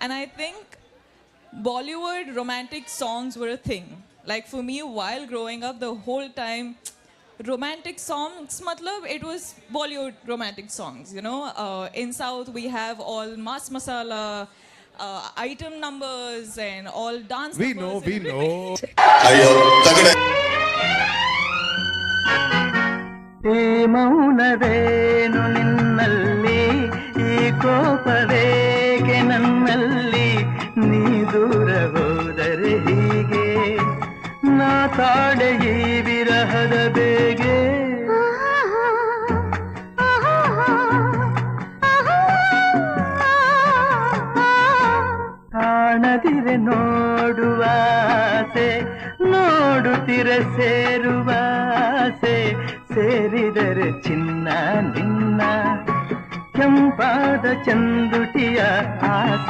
And I think Bollywood romantic songs were a thing. Like for me, while growing up, the whole time, romantic songs, matlab, it was Bollywood romantic songs, you know. In South, we have all mass masala, item numbers and all dance We numbers. know, we know. ಅಯ್ಯೋ ತಗಡೆ ಈ ಮೌನವೇನು ನಿನ್ನಲ್ಲಿ, ಈ ಕೋಪವೇಗೆ ನನ್ನಲ್ಲಿ, ನೀ ದೂರ ಹೋದರೆ ಹೀಗೆ ನಾ ತಾಳೆ ಈ ವಿರಹದ ಬೇಗೆ. ಕಾಣದಿರೆ ನೋಡುವಾಸೆ, ನೋಡುತ್ತಿರೆ ಸೇರುವಾಸೆ, ಸೇರಿದರೆ ಚಿನ್ನ ನಿನ್ನ ಕೆಂಪಾದ ಚಂದುಟಿಯ ಆಸೆ.